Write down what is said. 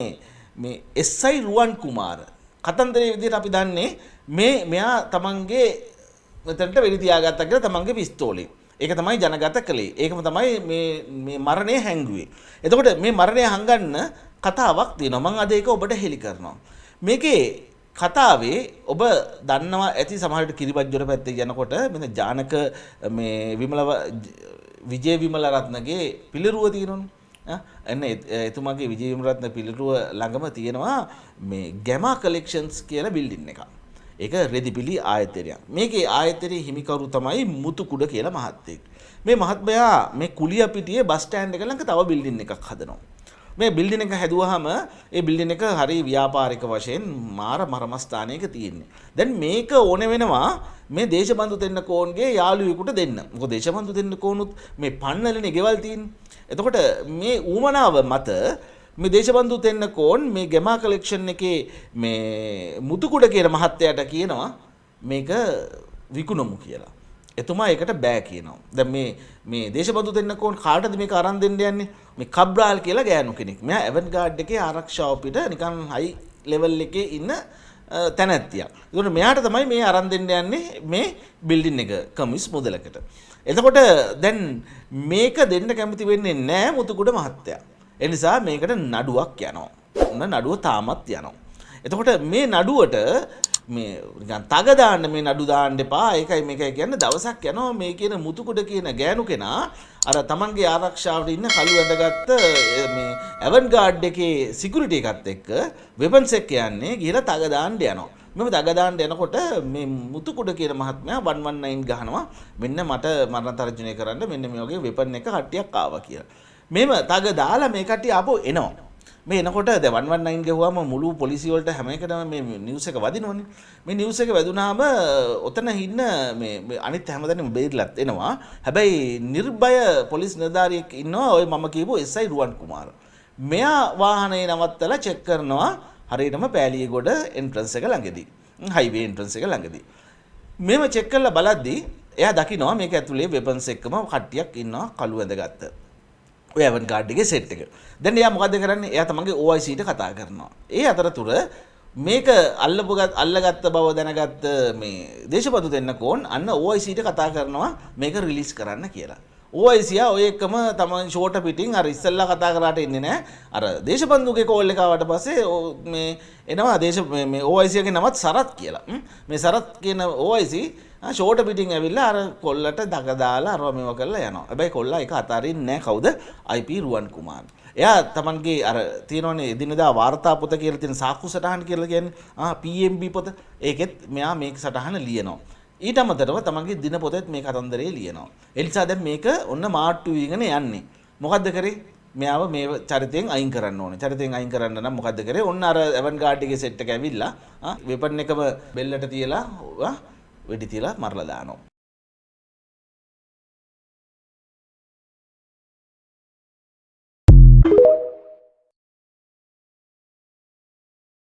මේ එස්.අයි. රුවන් කුමාර කතන්දරයේ විදිහට අපි දන්නේ මෙයා තමන්ගේ මෙතනට වෙඩි තියාගත්තා කියලා තමන්ගේ පිස්තෝලේ. ඒක තමයි ජනගත කළේ. ඒකම තමයි මේ මරණය හැංගුවේ. එතකොට මේ මරණය හංගන්න කතාවක් තියෙනවා. මම අද ඒක ඔබට හෙළි කරනවා. මේකේ කතාවේ ඔබ දන්නවා ඇති සමහරවිට කිරිබත්ජොර පැත්තේ යනකොට මෙන්න ජානක මේ විජේ විමලරත්නගේ පිළිරුව තියෙනවනේ. එන්න එතුමාගේ විජේ විමලරත්න පිළිරුව ළඟම තියෙනවා මේ ගැමා කලෙක්ෂන්ස් කියලා බිල්ඩින් එකක්. ඒක රෙදිපිලි ආයතනයක්. මේකේ ආයතනයේ හිමිකරු තමයි මුතුකුඩ කියලා මහත්තයෙක්. මේ මහත්මයා මේ කුලියපිටියේ බස් ස්ටෑන්ඩ් එක ළඟ තව බිල්ඩින් එකක් හදනවා. මේ බිල්ඩින් එක හැදුවාම ඒ බිල්ඩින් එක හරි ව්‍යාපාරික වශයෙන් මාර මරමස්ථානයක තියෙන්නේ. දැන් මේක ඕන වෙනවා මේ දේශබන්දු දෙන්නකෝන්ගේ යාළුවෙකුට දෙන්න. මොකද දේශබන්දු දෙන්නකෝනුත් මේ පන්නලනේ ගෙවල් තියෙන්නේ. එතකොට මේ ඌමනාව මත මේ දේශබන්දු දෙන්නකෝන් මේ ගැමා කලෙක්ෂන් එකේ මේ මුතුකුඩ කියන මහත්තයාට කියනවා මේක විකුණමු කියලා. එතුමා ඒකට බෑ කියනවා. දැන් මේ දේශබන්දු දෙන්නකෝන් කාටද මේක අරන් දෙන්න යන්නේ? මේ කබ්‍රාල් කියලා ගෑනු කෙනෙක්. මෙයා ඇවන්ගාඩ් එකේ ආරක්ෂාව පිට නිකන් හයි ලෙවල් එකේ ඉන්න තැනැත්තියක්. ඒකට මෙයාට තමයි මේ අරන් දෙන්න යන්නේ මේ බිල්ඩින් එක කමිස් මුදලකට. එතකොට දැන් මේක දෙන්න කැමති වෙන්නේ නැහැ මුතුකුඩ මහත්තයා. ඒ නිසා මේකට නඩුවක් යනවා. නඩුව තාමත් යනවා. එතකොට මේ නඩුවට මේ නිකන් තග දාන්න මේ නඩු දාන්න එපා. ඒකයි මේකයි කියන්නේ දවසක් යනවා මේ කියන මුතුකුඩ කියන ගෑනු කෙනා අර තමන්ගේ ආරක්ෂාවට ඉන්න කළු ඇඳගත්ත මේ ඇවන්ගාඩ් එකේ සිකියුරිටි එකත් එක්ක වෙපන්ස් එක යන්නේ ගිහලා තග දාන්න යනවා. මෙම තග දාන්න යනකොට මේ මුතුකුඩ කියන මහත්මයා 119 ගහනවා. මෙන්න මට මරණ තර්ජනය කරන්න මෙන්න මේ වගේ වෙපන් එක කට්ටියක් ආවා කියලා. මෙහෙම තග දාලා මේ කට්ටිය ආපහු එනවා. මේ එනකොට දැන් 119 ගහුවාම මුළු පොලිසිය වලට හැම එකටම මේ නිවුස් එක වදිනවනේ. මේ නිවුස් එක වැදුනාම ඔතන ඉන්න මේ අනිත් හැමදැනම බේරිලත් එනවා. හැබැයි නිර්භය පොලිස් නිලධාරියෙක් ඉන්නවා ඔය මම කියපු එස්.අයි. රුවන් කුමාර. මෙයා වාහනේ නවත්තලා චෙක් කරනවා හරියටම පෑලියගොඩ එන්ට්‍රන්ස් එක ළඟදී. හයිවේ එන්ට්‍රන්ස් එක ළඟදී. මේව චෙක් කරලා බලද්දී එයා දකිනවා මේක ඇතුලේ වෙපන්ස් එක්කම කට්ටියක් ඉන්නවා කළු ඇඳගත්ත. ඔය ඇවන්ගාඩ් එකේ සෙට් එක. දැන් එයා මොකද කරන්නේ? එයා තමන්ගේ OIC ට කතා කරනවා. ඒ අතරතුර මේක අල්ලගත්ත බව දැනගත්ත මේ දේශබන්දු දෙන්නකෝන් අන්න OIC ට කතා කරනවා මේක රිලීස් කරන්න කියලා. OIC ඔය එකම තමන් ෂෝට පිටින් අර ඉස්සෙල්ලා කතා කරාට එන්නේ නැහැ. අර දේශබන්දුගේ කෝල් එක ආවට පස්සේ මේ එනවා මේ OIC එකේ නමත් සරත් කියලා. මේ සරත් කියන OIC ෂෝට පිටින් ඇවිල්ලා අර කොල්ලට දක දාලා අරව මේව කරලා යනවා. හැබැයි කොල්ලා ඒක අතාරින්නේ නැහැ. කවුද? IP රුවන් කුමාර. එයා තමන්ගේ අර තියෙනවනේ එදිනදා වාර්තා පොත කියලා තියෙන සාක්කු සටහන් කියලා කියන්නේ PMB පොත. ඒකෙත් මෙයා මේක සටහන ලියනවා. ඊට අමතරව තමන්ගේ දින පොතෙත් මේ කතන්දරේ ලියනවා. ඒ නිසා දැන් මේක ඔන්න මාට්ටු වීගෙන යන්නේ. මොකද්ද කරේ? මෙයාව මේ චරිතයෙන් අයින් කරන්න ඕනේ. චරිතයෙන් අයින් කරන්න නම් මොකද්ද කරේ? ඔන්න අර ඇවන්ගාඩ් එකේ සෙට් එක ඇවිල්ලා වෙපන් එකම බෙල්ලට තියලා වෙඩි තියලා මරලා දානවා.